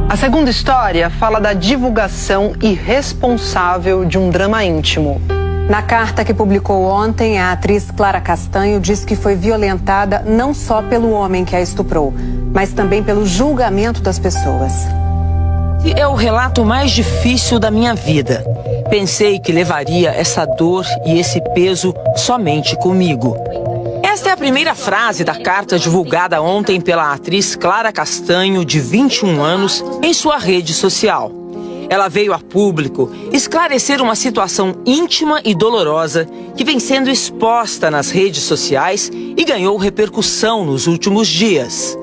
A segunda história fala da divulgação irresponsável de um drama íntimo. Na carta que publicou ontem, a atriz Clara Castanho diz que foi violentada não só pelo homem que a estuprou, mas também pelo julgamento das pessoas. É o relato mais difícil da minha vida. Pensei que levaria essa dor e esse peso somente comigo. Esta é a primeira frase da carta divulgada ontem pela atriz Clara Castanho, de 21 anos, em sua rede social. Ela veio a público esclarecer uma situação íntima e dolorosa que vem sendo exposta nas redes sociais e ganhou repercussão nos últimos dias.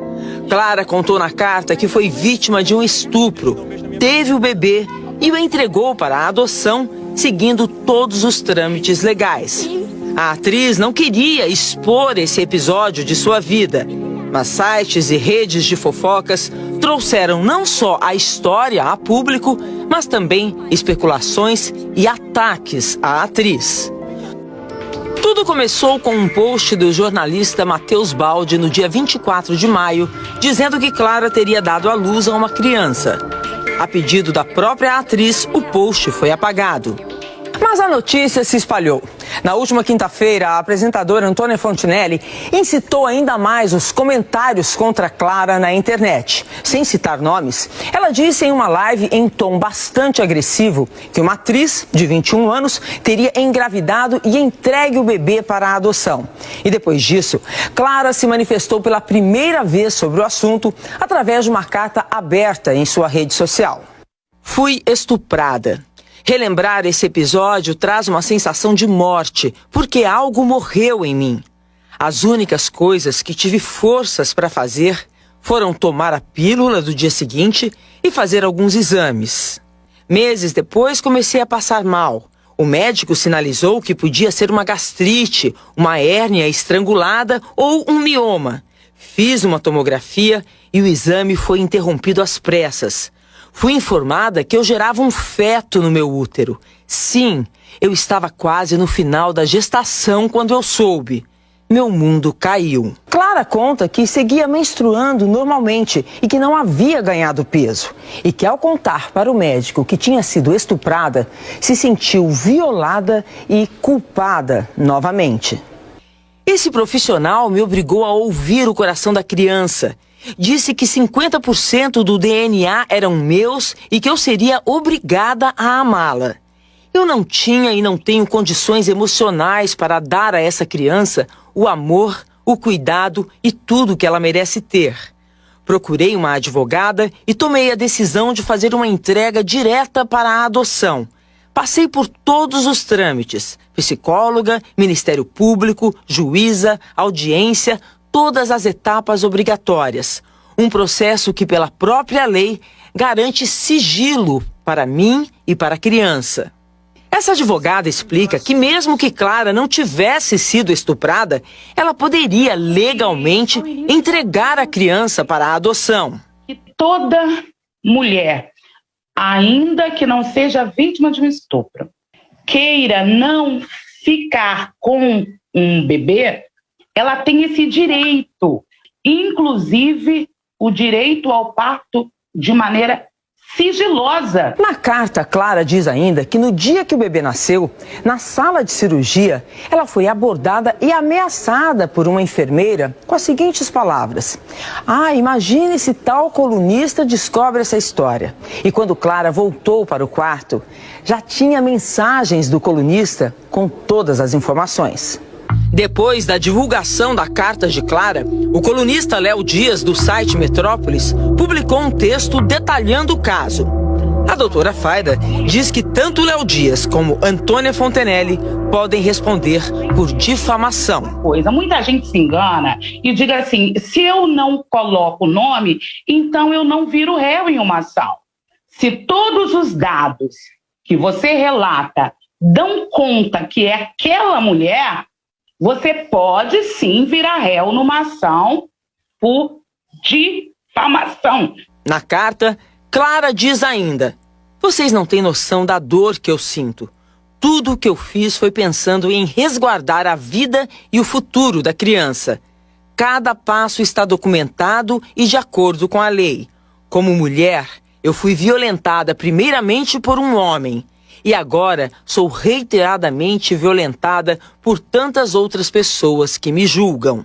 Clara contou na carta que foi vítima de um estupro, teve o bebê e o entregou para a adoção, seguindo todos os trâmites legais. A atriz não queria expor esse episódio de sua vida, mas sites e redes de fofocas trouxeram não só a história a público, mas também especulações e ataques à atriz. Tudo começou com um post do jornalista Matheus Baldi no dia 24 de maio, dizendo que Clara teria dado à luz a uma criança. A pedido da própria atriz, o post foi apagado. Mas a notícia se espalhou. Na última quinta-feira, a apresentadora Antônia Fontinelli incitou ainda mais os comentários contra Clara na internet. Sem citar nomes, ela disse em uma live em tom bastante agressivo que uma atriz de 21 anos teria engravidado e entregue o bebê para a adoção. E depois disso, Clara se manifestou pela primeira vez sobre o assunto através de uma carta aberta em sua rede social. Fui estuprada. Relembrar esse episódio traz uma sensação de morte, porque algo morreu em mim. As únicas coisas que tive forças para fazer foram tomar a pílula do dia seguinte e fazer alguns exames. Meses depois comecei a passar mal. O médico sinalizou que podia ser uma gastrite, uma hérnia estrangulada ou um mioma. Fiz uma tomografia e o exame foi interrompido às pressas. Fui informada que eu gerava um feto no meu útero. Sim, eu estava quase no final da gestação quando eu soube. Meu mundo caiu. Clara conta que seguia menstruando normalmente e que não havia ganhado peso. E que ao contar para o médico que tinha sido estuprada, se sentiu violada e culpada novamente. Esse profissional me obrigou a ouvir o coração da criança. Disse que 50% do DNA eram meus e que eu seria obrigada a amá-la. Eu não tinha e não tenho condições emocionais para dar a essa criança o amor, o cuidado e tudo que ela merece ter. Procurei uma advogada e tomei a decisão de fazer uma entrega direta para a adoção. Passei por todos os trâmites: psicóloga, Ministério Público, juíza, audiência, todas as etapas obrigatórias. Um processo que, pela própria lei, garante sigilo para mim e para a criança. Essa advogada explica que mesmo que Clara não tivesse sido estuprada, ela poderia legalmente entregar a criança para a adoção. Toda mulher, ainda que não seja vítima de um estupro, queira não ficar com um bebê, ela tem esse direito, inclusive o direito ao parto de maneira sigilosa. Na carta, Clara diz ainda que no dia que o bebê nasceu, na sala de cirurgia, ela foi abordada e ameaçada por uma enfermeira com as seguintes palavras: imagine se tal colunista descobre essa história. E quando Clara voltou para o quarto, já tinha mensagens do colunista com todas as informações. Depois da divulgação da carta de Clara, o colunista Léo Dias, do site Metrópolis, publicou um texto detalhando o caso. A doutora Faida diz que tanto Léo Dias como Antônia Fontinelli podem responder por difamação. Muita gente se engana e diz assim: se eu não coloco o nome, então eu não viro réu em uma ação. Se todos os dados que você relata dão conta que é aquela mulher, você pode sim virar réu numa ação por difamação. Na carta, Clara diz ainda: vocês não têm noção da dor que eu sinto. Tudo o que eu fiz foi pensando em resguardar a vida e o futuro da criança. Cada passo está documentado e de acordo com a lei. Como mulher, Eu fui violentada primeiramente por um homem e agora sou reiteradamente violentada por tantas outras pessoas que me julgam.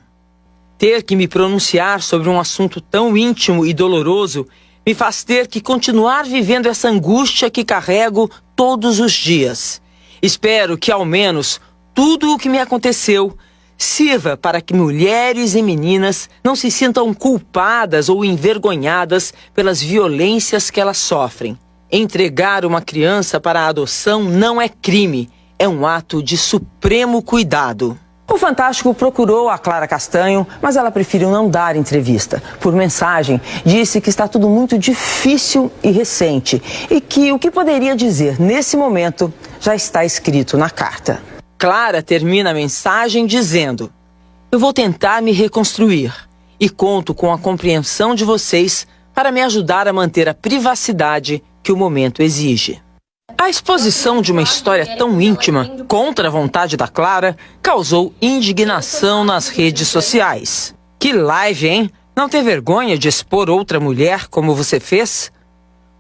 Ter que me pronunciar sobre um assunto tão íntimo e doloroso me faz ter que continuar vivendo essa angústia que carrego todos os dias. Espero que, ao menos, tudo o que me aconteceu sirva para que mulheres e meninas não se sintam culpadas ou envergonhadas pelas violências que elas sofrem. Entregar uma criança para a adoção não é crime, é um ato de supremo cuidado. O Fantástico procurou a Clara Castanho, mas ela preferiu não dar entrevista. Por mensagem, disse que está tudo muito difícil e recente e que o que poderia dizer nesse momento já está escrito na carta. Clara termina a mensagem dizendo: eu vou tentar me reconstruir e conto com a compreensão de vocês para me ajudar a manter a privacidade que o momento exige. A exposição de uma história tão íntima contra a vontade da Clara causou indignação nas redes sociais. Que live, hein? Não ter vergonha de expor outra mulher como você fez?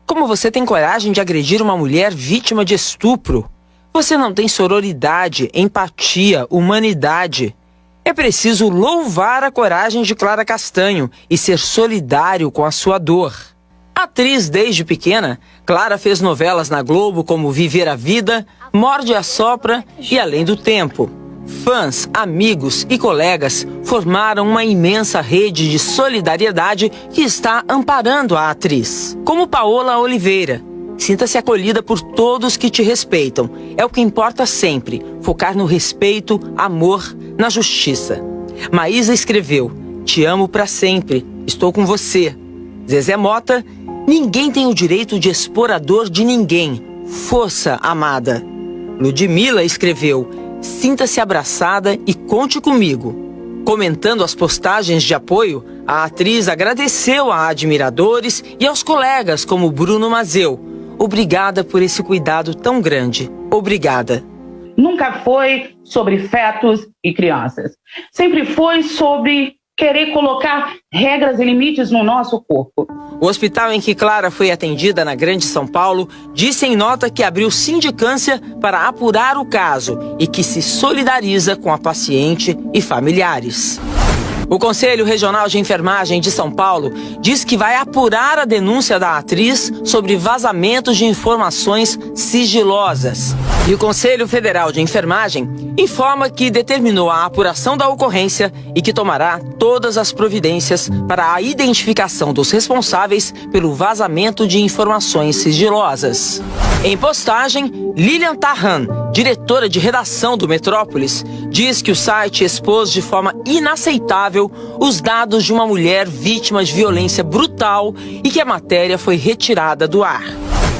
Como você tem coragem de agredir uma mulher vítima de estupro? Você não tem sororidade, empatia, humanidade. É preciso louvar a coragem de Clara Castanho e ser solidário com a sua dor. Atriz desde pequena, Clara fez novelas na Globo como Viver a Vida, Morde e Assopra e Além do Tempo. Fãs, amigos e colegas formaram uma imensa rede de solidariedade que está amparando a atriz. Como Paola Oliveira. Sinta-se acolhida por todos que te respeitam. É o que importa sempre, focar no respeito, amor, na justiça. Maísa escreveu: te amo pra sempre, estou com você. Zezé Mota: ninguém tem o direito de expor a dor de ninguém. Força, amada. Ludmila escreveu: sinta-se abraçada e conte comigo. Comentando as postagens de apoio, a atriz agradeceu a admiradores e aos colegas como Bruno Mazeu. Obrigada por esse cuidado tão grande. Obrigada. Nunca foi sobre fetos e crianças. Sempre foi sobre querer colocar regras e limites no nosso corpo. O hospital em que Clara foi atendida na Grande São Paulo disse em nota que abriu sindicância para apurar o caso e que se solidariza com a paciente e familiares. O Conselho Regional de Enfermagem de São Paulo diz que vai apurar a denúncia da atriz sobre vazamentos de informações sigilosas. E o Conselho Federal de Enfermagem informa que determinou a apuração da ocorrência e que tomará todas as providências para a identificação dos responsáveis pelo vazamento de informações sigilosas. Em postagem, Lilian Tarran, diretora de redação do Metrópolis, diz que o site expôs de forma inaceitável os dados de uma mulher vítima de violência brutal e que a matéria foi retirada do ar.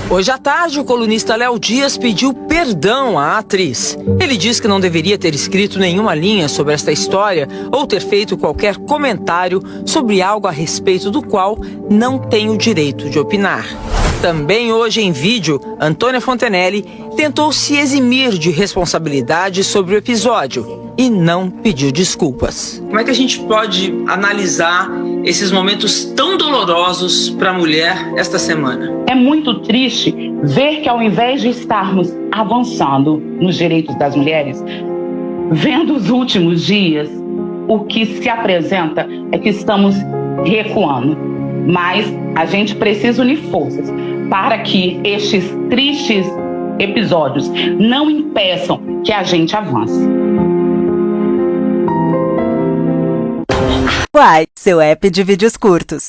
Hoje à tarde, o colunista Léo Dias pediu perdão à atriz. Ele diz que não deveria ter escrito nenhuma linha sobre esta história ou ter feito qualquer comentário sobre algo a respeito do qual não tem o direito de opinar. Também hoje em vídeo, Antônia Fontenelle tentou se eximir de responsabilidade sobre o episódio e não pediu desculpas. Como é que a gente pode analisar esses momentos tão dolorosos para a mulher esta semana? É muito triste ver que, ao invés de estarmos avançando nos direitos das mulheres, vendo os últimos dias, o que se apresenta é que estamos recuando. Mas a gente precisa unir forças para que estes tristes episódios não impeçam que a gente avance. Uai, seu app de vídeos curtos.